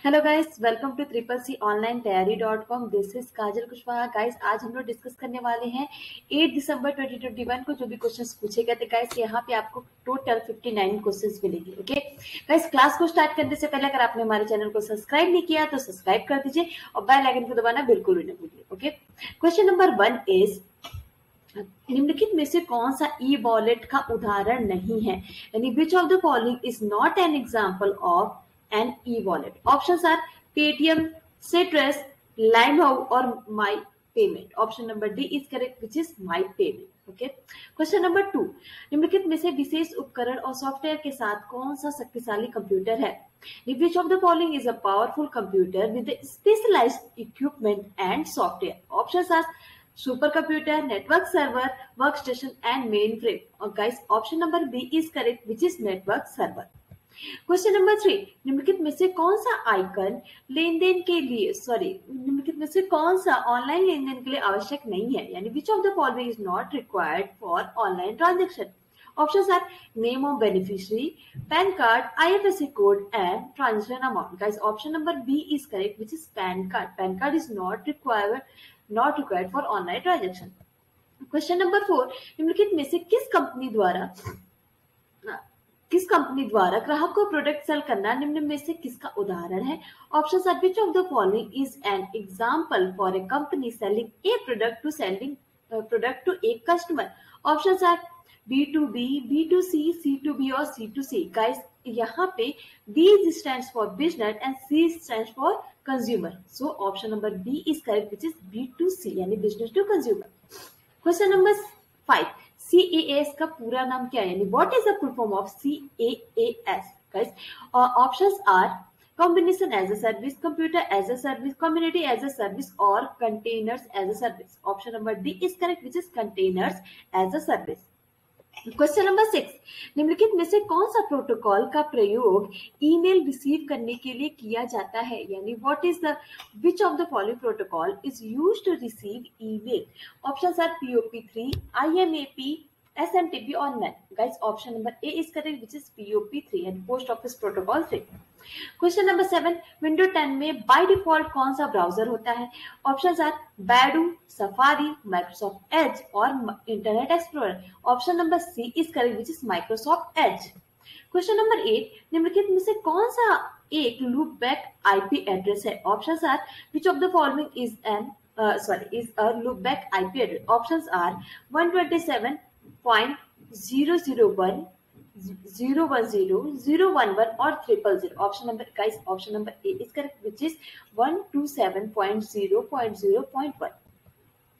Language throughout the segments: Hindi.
Hello guys, welcome to triple C online तैयारी .com। This is Kajal Kushwaha. Guys, आज हम लोग डिस्कस करने वाले हैं 8 दिसंबर 2021 को जो भी क्वेश्चंस पूछे गए थे। गाइस, यहाँ पे आपको टोटल 59 क्वेश्चंस मिलेंगे। ओके गाइस, क्लास को स्टार्ट करने से पहले अगर आपने हमारे चैनल को सब्सक्राइब नहीं किया तो सब्सक्राइब कर दीजिए और बेल आइकन को दबाना बिल्कुल भी न भूलिए। ओके, क्वेश्चन नंबर 1 इज निम्नलिखित में से कौन सा ई वॉलेट का उदाहरण नहीं है, यानी which of the following is not an example of an e wallet. Options are Paytm, citrus, लाइमहाउ और my payment. Option number D is correct which is my payment. Okay, question number 2, निम्नलिखित में से विशेष उपकरण और सॉफ्टवेयर के साथ कौन सा शक्तिशाली कंप्यूटर है। Which of the following is a powerful computer with specialised equipment and software. Options are super computer, network server, work station and main frame. और guys, option number B is correct which is network server. Question number 3, निम्नलिखित में से कौन सा आइकन लेनदेन के लिए निम्नलिखित में से कौन सा ऑनलाइन लेनदेन के लिए आवश्यक नहीं है, यानी which of the following is not required for online transaction. Options are name of beneficiary, PAN card, IFSC code and transaction amount. Guys, option number B is correct which is PAN card. PAN card is not required for online transaction. Question number 4, निम्नलिखित में से किस कंपनी द्वारा ग्राहक को प्रोडक्ट सेल करना निम्न में से किसका उदाहरण है। Options are which of the following is an example for a company selling a product to a customer. Options are B2B, B2C, C2B और C2C। गाइस, यहाँ पे B stands for business and C stands for consumer. So option number B is correct, which is B2C, यानी business to consumer. Question number 5, CAS का पूरा नाम क्या है, यानी what is the full form of CAS? Guys, options are combination as a service, computer as a service, community as a service or containers as a service. Option number D is correct, which is containers as a service. Question number 6, निम्नलिखित में से कौन सा प्रोटोकॉल का प्रयोग ईमेल रिसीव करने के लिए किया जाता है, यानी what is the which of the following protocol is used to receive email. Options are POP3, IMAP, SMTP और NAT। Guys, option number A is correct which is POP3 and post office protocol 3। Question number 7, window 10 में बाय डिफॉल्ट कौन सा ब्राउजर होता है। Options are Baidu, Safari, Microsoft Edge और internet explorer. Option number C is correct which is Microsoft Edge. Question number 8, निम्नलिखित में से कौन सा एक लूप बैक IP एड्रेस है। Options are which of the following is a loop back IP address. Options are 127.001, 010, 011 और 000। Option number A is correct which is 127.0.0.1।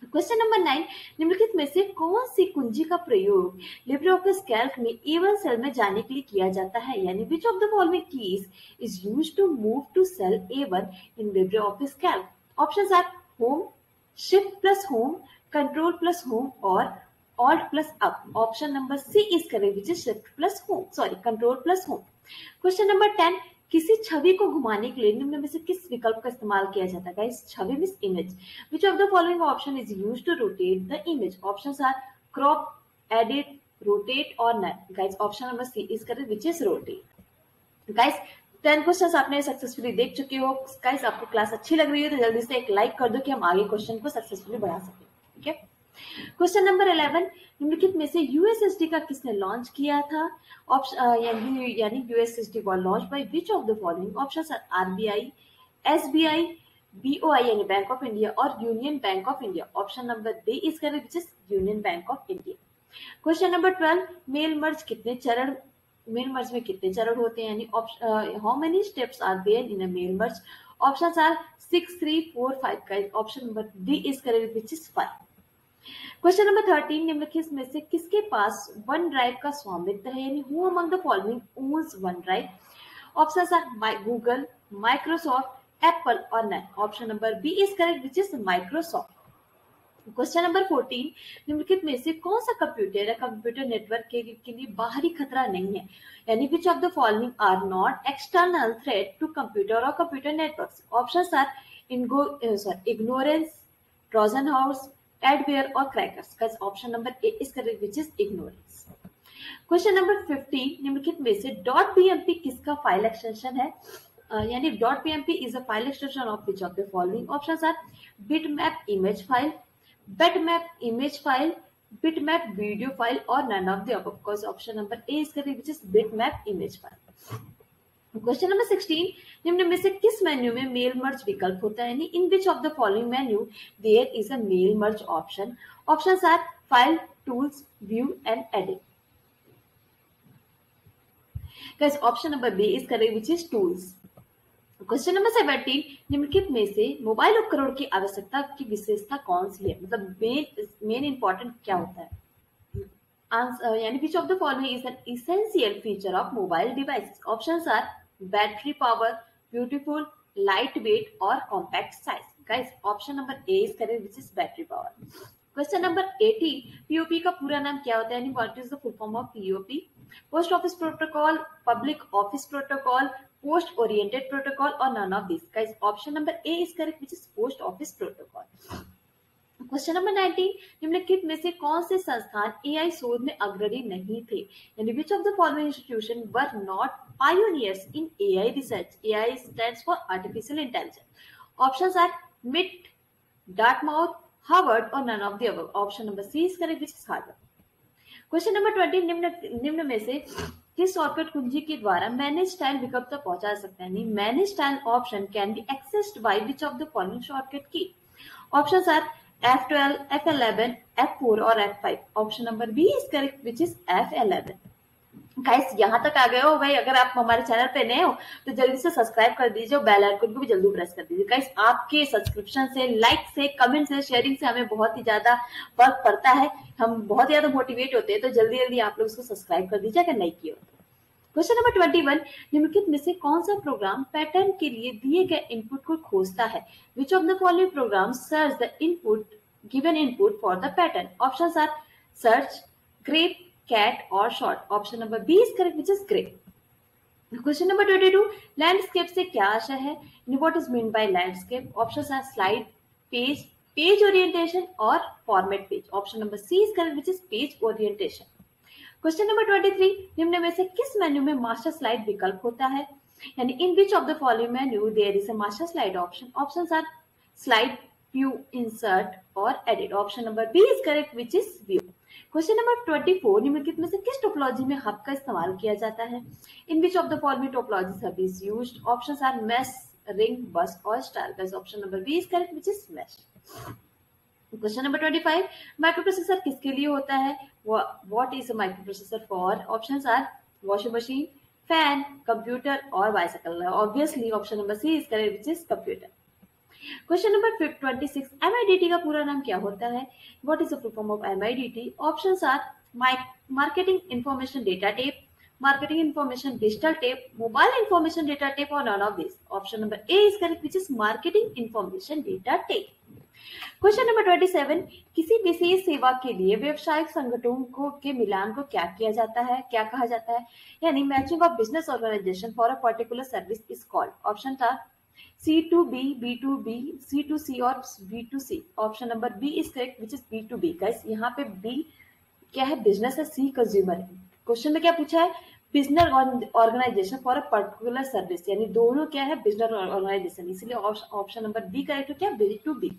Question number 9, निम्नलिखित में से कौन सी कुंजी का प्रयोग लिब्रे ऑफिस कैल्क में A1 सेल में जाने के लिए किया जाता है, यानी which of the following keys is used to move to cell A1 in Libre office Calc. Options are home, shift plus home, control plus home और Alt plus up. Option number C is correct, which is shift plus home. Control plus home. Question number 10, किसी छवि को घुमाने के लिए निम्न में से किस विकल्प का इस्तेमाल किया जाता है। Guys, Chhavi means image. Which of the following option is used to rotate the image? Options are crop, edit, rotate और none. Guys, option number C is correct, which is rotate. Guys, 10 questions आपने सक्सेसफुली देख चुके हो। गाइस, आपको क्लास अच्छी लग रही है तो जल्दी से एक लाइक कर दो कि हम आगे क्वेश्चन को सक्सेसफुली बढ़ा सकें। ठीक है। क्वेश्चन नंबर 11, निम्नलिखित में से USSD का किसने लॉन्च किया था। यानी USSD was launched by which of the following? Options are RBI, SBI, BOI यानी बैंक ऑफ इंडिया और Union Bank of India. Option number D is correct which is Union Bank of India. Question number 12, mail merge में कितने चरण होते हैं, यानी how many steps are there in a mail merge. Options are 6, 3, 4, 5। Option number D is correct which is 5। Question number 13, निम्नलिखित में से किसके पास वन ड्राइव का स्वामित्व है, यानी who among the following owns One Drive. Options are Google, Microsoft, Apple और none. Option number B is correct which is Microsoft. Question number 14, निम्नलिखित में से कौन सा कंप्यूटर या कंप्यूटर नेटवर्क के लिए बाहरी खतरा नहीं है, यानी which of the following are not external threat to computer और computer networks. Options are ignorance, trojan house, adware और crackers. Guys, option number A is correct which is ignorance. Question number 15, निम्नलिखित में से .bmp किसका फाइल एक्सटेंशन है। यानी .pmp is a file extension of which of the following options are bitmap image file, bitmap image file, bitmap video file or none of the above, because option number A is correct, which is bitmap image file. Question number 16, निम्न में से किस मेन्यू में मेल मर्ज विकल्प होता है, यानी in which of the following menu there is a mail merge option. Options are file, tools, view and edit. Guys option number B is correct, which is tools. Question number 17, निम्नलिखित में से मोबाइल उपकरण की आवश्यकता की विशेषता कौन सी है, मतलब मेन इंपॉर्टेंट क्या होता है. यानी which of the following is an essential feature of mobile devices. Options are battery power, beautiful, light weight और compact size. Guys option number A is correct, which is battery power. Question number 18, POP का पूरा नाम क्या होता है, यानी what is the full form of POP. Post office protocol, public office protocol, post oriented protocol और none of this. Guys option number A is correct, which is post office protocol. Question number 19, निम्नलिखित में से कौन से संस्थान एआई शोध में अग्रणी नहीं थे, यानी which of the following institution were not pioneers in AI research. AI stands for artificial intelligence. Options are MIT, Dartmouth, Harvard और none of the above. Option number C is correct, which is Harvard. Question number 20, निम्न में से किस शॉर्टकट कुंजी के द्वारा मैनेज स्टाइल विकल्प तक पहुंचा सकते हैं, manage style option can be accessed by which of the following shortcut key. Options are F12, F11, F4 और F5. Option number B is correct, which is F11. Guys यहाँ तक आ गए हो भाई, अगर आप हमारे चैनल पे नए हो तो जल्दी से सब्सक्राइब कर दीजिए और बेल आइकन को भी जल्दी प्रेस कर दीजिए. गाइस आपके सब्सक्रिप्शन से, लाइक से, कमेंट से, शेयरिंग से हमें बहुत ही ज्यादा फर्क पड़ता है, हम बहुत ज्यादा मोटिवेट होते हैं. तो जल्दी जल्दी आप लोग उसको सब्सक्राइब कर दीजिए अगर नहीं किया हो. क्वेश्चन नंबर 21, निम्नलिखित में से कौन सा प्रोग्राम पैटर्न के लिए दिए गए इनपुट को खोजता है. Which of the following program search the input given input for the pattern. Options are search, grep, cat और short. Option number B is correct, which is grep. Question number 22, landscape से क्या आशय है, what is mean by landscape. Options are slide, page, page orientation और format page. Option number C is correct, which is page orientation. Question number 23, निम्न में से किस मेन्यू में मास्टर स्लाइड विकल्प होता है, यानी in which of the following menu there is a master slide option. Options are slide, view, insert और edit. Option number B is correct, which is view. Question number 24, निम्नलिखित में से किस टोपोलॉजी में हब का इस्तेमाल किया जाता है, in which of the following topologies hub is used. Options are mesh, ring, bus और star. Option number B is correct, which is mesh. Question number 25, microprocessor किसके लिए होता है, what is a microprocessor for. Options are washing machine, fan, computer और bicycle. Obviously option number C is correct, which is computer. Question number 26, MIDT का पूरा नाम क्या होता है, what is the full form of MIDT. Options are marketing information data tape, marketing information digital tape, mobile information data tape और none of this. Option number A is correct, which is marketing information data tape. Question number 27, किसी विशेष सेवा के लिए व्यवसायिक संगठनों के मिलान को क्या किया जाता है, क्या कहा जाता है, यानी matching of business organisation for a particular service is called. Option था C2B, B2B, C2C और B2C. Option number B is correct, which is B2B. Guys यहाँ पे बी क्या है, बिजनेस है, सी कंज्यूमर है. क्वेश्चन में क्या पूछा है, business organisation for a particular service, यानी दोनों क्या है, बिजनेस ऑर्गेनाइजेशन, इसलिए ऑप्शन नंबर बी करेक्ट हो, क्या B2B.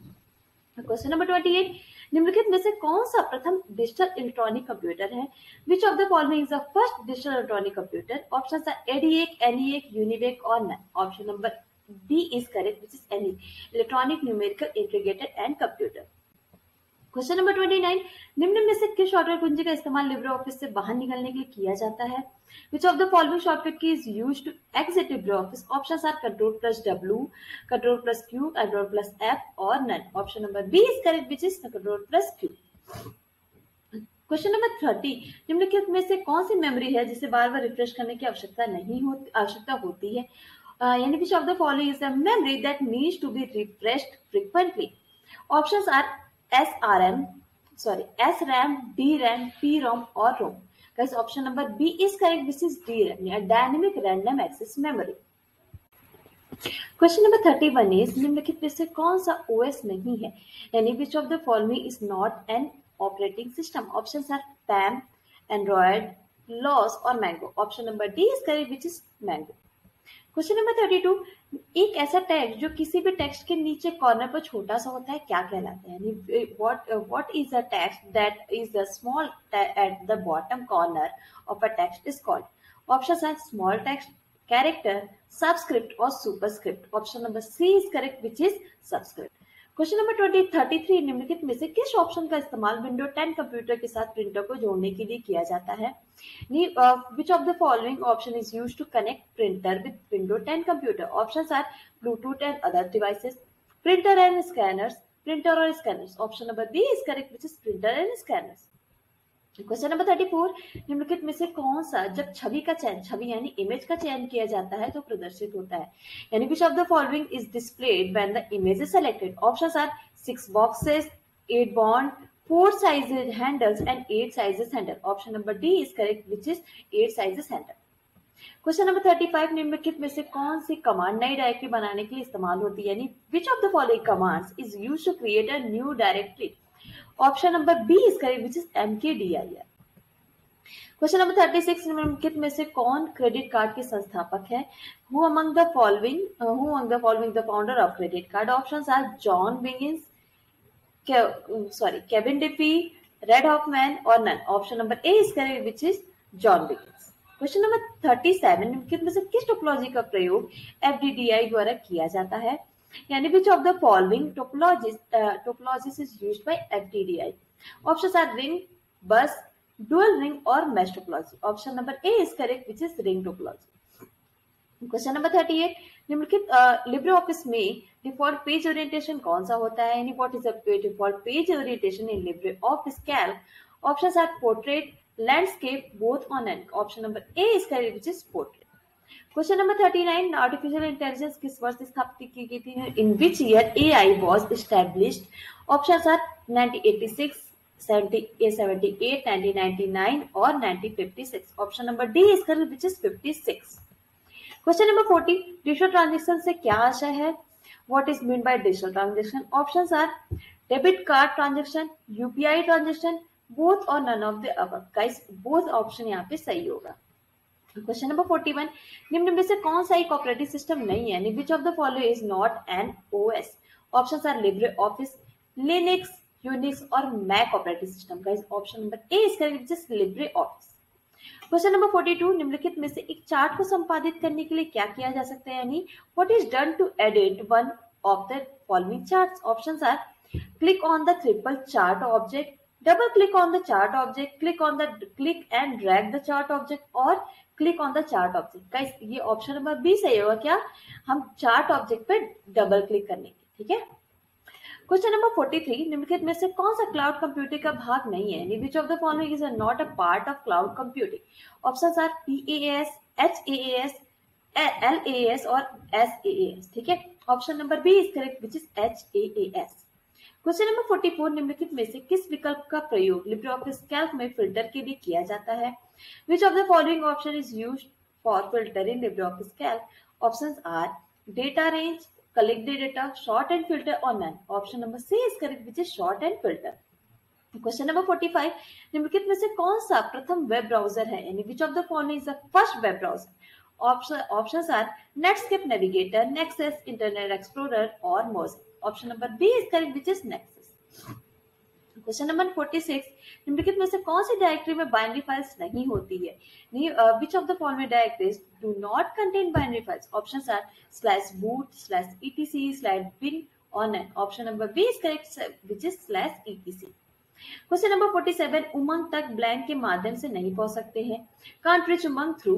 क्वेश्चन नंबर 28, निम्नलिखित में से कौन सा प्रथम डिजिटल इलेक्ट्रॉनिक कंप्यूटर है, which of the following is the first digital electronic computer. Options are EDIAC, ENIAC, UNIVAC और none. Option number D is correct, which is any electronic numerical integrated and computer. Question number 29, निम्न में से किस शॉर्टकट कुंजी का इस्तेमाल लिब्रे ऑफिस से बाहर निकलने के लिए किया जाता है, which of the following shortcut key is used to exit Libre Office. Options are Ctrl+W, Ctrl+Q, Ctrl+F और none. Option number B is correct, which is Ctrl+Q. Question number 30, निम्नलिखित में से कौन सी मेमोरी है जिसे बार बार रिफ्रेश करने की आवश्यकता होती है, यानी which of the following is a memory that needs to be refreshed frequently. Options are SRM, SRAM, DRAM, PROM or ROM. Guys, option number B is correct. This is DRAM, Dynamic Random Access Memory. Question number 31 is, निम्नलिखित में से कौन सा OS नहीं है, यानी which of the following is not an operating system. Options are PAM, Android, LOS और Mango. Option number D is correct, which is Mango. Question number 32, एक ऐसा टेक्स्ट जो किसी भी टेक्स्ट के नीचे कॉर्नर पर छोटा सा होता है क्या कहलाता है? यानी what is a text that is the small at the bottom corner of a text is called? Options are small text, character, subscript और superscript. Option number C is correct, which is subscript. Question number 33, निम्नलिखित में से किस ऑप्शन का इस्तेमाल विंडो 10 कंप्यूटर के साथ प्रिंटर को जोड़ने के लिए किया जाता है? Which of the following option is used to connect printer with Windows 10 computer? Options are Bluetooth and other devices, printer and scanners, printer or scanners. Option number B is correct, which is printer and scanners. Question number 34, निम्नलिखित में से कौन सा जब छवि का चयन, छवि यानी इमेज का चयन किया जाता है तो प्रदर्शित होता है? यानी which of the following is displayed when the image is selected? Options are 6 boxes, 8 bond, 4 sizes handles and 8 sizes handle. Option number D is correct, which is 8 sizes handle. Question number 35, निम्नलिखित में से कौन सी कमांड नई डायरेक्टरी बनाने के लिए इस्तेमाल होती है? यानी which of the following commands is used to create a new directory? Option number B is correct, which is mkdir. Question number 36, निम्नलिखित में से कौन क्रेडिट कार्ड के संस्थापक है? Who among the following the founder of credit card? Options are John Biggins, Kevin Diffie, Red Hoffman or none. Option number A is correct, which is John Dickens. Question number 37, निम्नलिखित में से किस टोपोलॉजी का प्रयोग FDDI द्वारा किया जाता है? यानी which of the following topologies is used by FDDI? Options are ring, bus, dual ring or mesh topology. Option number A is correct, which is ring topology. Question number 38, निम्नलिखित लिब्रे ऑफिस में डिफॉल्ट पेज ओरिएंटेशन कौन सा होता है? यानी what is the default page orientation in Libre office Calc? Options are portrait, landscape, both on and. Option number A is correct, which is portrait. Question number 39, artificial intelligence किस वर्ष स्थापित की गई थी? In which year AI was established? Options are 1986, 78, 1999 और 1956. Option number D is correct, which is 56. Question number 40, digital transaction से क्या आशय है? What is mean by digital transaction? Options are debit card transaction, UPI transaction, both और none of the above. Guys both option यहाँ पे सही होगा. क्वेश्चन नंबर 41, निम्न में से कौन सा एक ऑपरेटिंग सिस्टम नहीं है? Which of the following is not an OS? Options are Libre Office, Linux, Unix और Mac operating system. Guys option number A is correct, which is Libre Office. Question number 42, निम्नलिखित में से एक चार्ट को संपादित करने के लिए क्या किया जा सकता है? यानी what is done to edit one of the following charts? Options are click on the triple chart object, double click on the chart object, click and drag the chart object और click on the chart object. Guys ये ऑप्शन नंबर बी सही होगा. क्या हम चार्ट ऑब्जेक्ट पे डबल क्लिक करने के, ठीक है. क्वेश्चन नंबर 43, निम्नलिखित में से कौन सा क्लाउड कंप्यूटिंग का भाग नहीं है? Which of the following is not a part of cloud computing? Options are PaaS, HaaS, LaaS और SaaS. ठीक है. Option number B is correct, which is HaaS. Question number 44, निम्नलिखित में से किस विकल्प का प्रयोग लिब्रे ऑफिस कैल्क में फिल्टर के लिए किया जाता है? Which of the following option is used for filter in Libre office Calc? Options are data range, collect the data, sort and filter or none. Option number C is correct, which is sort and filter. Question number 45, निम्नलिखित में से कौन सा प्रथम वेब ब्राउजर है? यानी which of the following is the first web browser? Options are Netscape Navigator, Nexus, Internet Explorer or Mozilla. Option number B is correct, which is Nexus. Question number 46, निम्नलिखित में से कौन सी डायरेक्टरी में बाइनरी फाइल्स नहीं होती है? Which of the following directories do not contain binary files? Options are /boot, /etc, /bin और none. Option number B is correct, which is /etc. Question number 47, Umang तक ब्लैंक के माध्यम से नहीं पहुंच सकते हैं. Can't reach Umang through.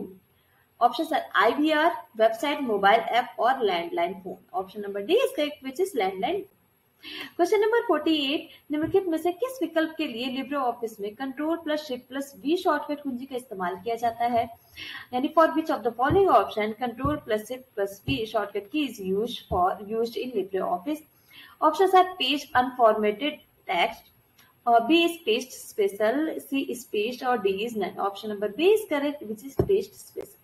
Options are IVR, website, mobile app और landline phone. Option number D is correct, which is landline. Question number 48, निम्नलिखित में से किस विकल्प के लिए लिब्रे ऑफिस में Ctrl+Shift+V शॉर्टकट कुंजी का इस्तेमाल किया जाता है? यानी for which of the following option Ctrl+Shift+V shortcut key is used in Libre Office? Options are page unformatted text, B is paste special, C is paste और D is none. Option number B is correct, which is paste special.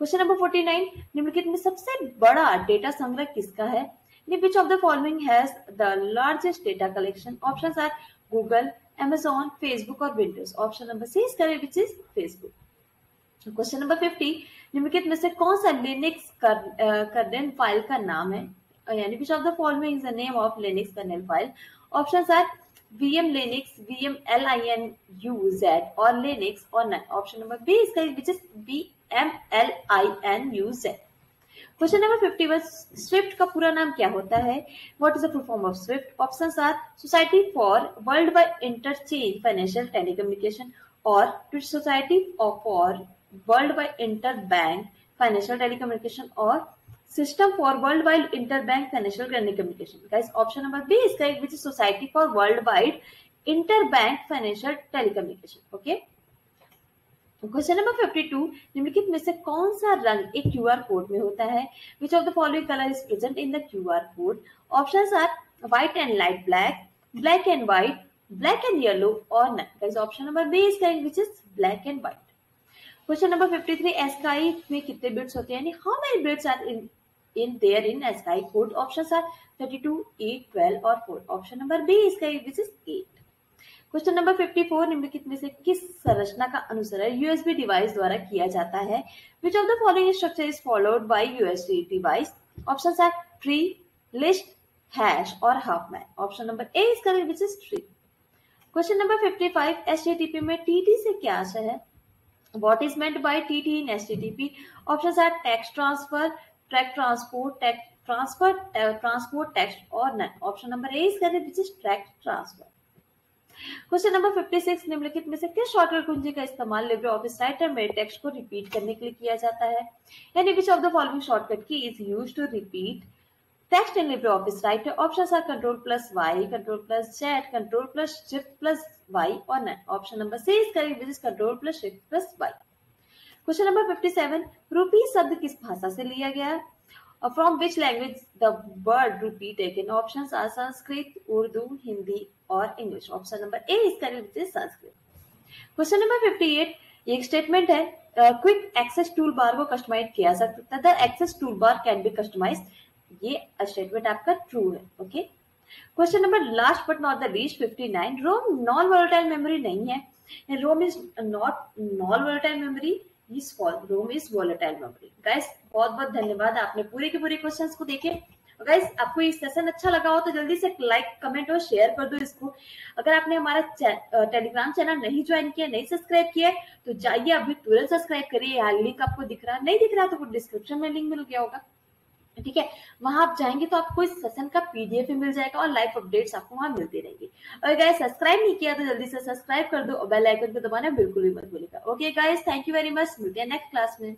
Question number 49, निम्नलिखित में सबसे बड़ा डेटा संग्रह किसका है? Which of the following has the largest data collection? Options are Google, Amazon, Facebook or Windows. Option number C is correct, which is Facebook. Question number 50, निम्नलिखित में से कौन सा लिनक्स कर्नेल फाइल का नाम है, यानी which of the following is the name of Linux kernel file? Options are VM Linux, VM LINUZ or Linux or none. Option number B is correct, which is VM LINUZ. Question number 51, SWIFT का पूरा नाम क्या होता है? What is the full form of SWIFT? Options are society for world wide interchange financial telecommunication और society for world wide inter bank financial telecommunication और System for Worldwide Interbank Financial Communication. Guys, option number B is correct, which is Society for Worldwide Interbank Financial Telecommunication. Okay. Question number 52, निम्नलिखित में से कौन सा रंग एक क्यूआर कोड में होता है? Which of the following colour is present in the QR code? Options are white and light black, black and white, black and yellow और none. Guys, option number B is correct, which is black and white. Question number 53, ASCII में कितने बिट्स होते हैं, यानी how many bits are in there in ASCII code? Options are 32, 8, 12 और 4. Option number B is correct, which is 8. Question number 54, निम्नलिखित में से किस संरचना का अनुसरण USB डिवाइस द्वारा किया जाता है? Which of the following structure is followed by USB device? Options are tree, list, hash और half man. Option number A is correct, which is tree. Question number 55, HTTP में TT से क्या आशय है? What is meant by TT in HTTP? Options are text transfer, track transport, transport text or none. Option number A is correct, which is track transfer. Question number 56, निम्नलिखित में से किस शॉर्टकट कुंजी का इस्तेमाल लिब्रे ऑफिस राइटर में टेक्स्ट को रिपीट करने के लिए किया जाता है? यानी which of the following shortcut key is used to repeat text in Libre Office writer? Options are Ctrl+Y, Ctrl+Z, Ctrl+Shift+Y और none. Option number C is correct, which is Ctrl+Shift+Y. Question number 57, rupee शब्द किस भाषा से लिया गया? From which language the word rupee taken? Options are Sanskrit, Urdu, Hindi और English. Option number A is correct, which is Sanskrit. Question number 58, ये एक स्टेटमेंट है, क्विक एक्सेस टूल बार को कस्टमाइज किया जा सकता है. The access tool bar can be customize. ये स्टेटमेंट आपका ट्रू है. Okay. Question number last but not the least 59, ROM non volatile memory नहीं है. ROM is not non volatile memory, ROM is volatile memory. Guys, बहुत बहुत धन्यवाद, आपने पूरे के पूरे क्वेश्चंस को देखे. गाइस, आपको ये सेशन अच्छा लगा हो तो जल्दी से लाइक, कमेंट और शेयर कर दो इसको. अगर आपने हमारा टेलीग्राम चैनल नहीं ज्वाइन किया, नहीं सब्सक्राइब किया तो जाइए अभी तुरंत सब्सक्राइब करिए. यहाँ लिंक आपको दिख रहा, नहीं दिख रहा तो डिस्क्रिप्शन में लिंक मिल गया होगा. ठीक है, वहां आप जाएंगे तो आपको इस सेशन का PDF भी मिल जाएगा और लाइव अपडेट्स आपको वहां मिलती रहेंगी. और गाइस, सब्सक्राइब नहीं किया तो जल्दी से सब्सक्राइब कर दो और बेल आइकन को दबाना बिल्कुल भी मत भूलिएगा. Okay guys, thank you very much. मिलते हैं नेक्स्ट क्लास में.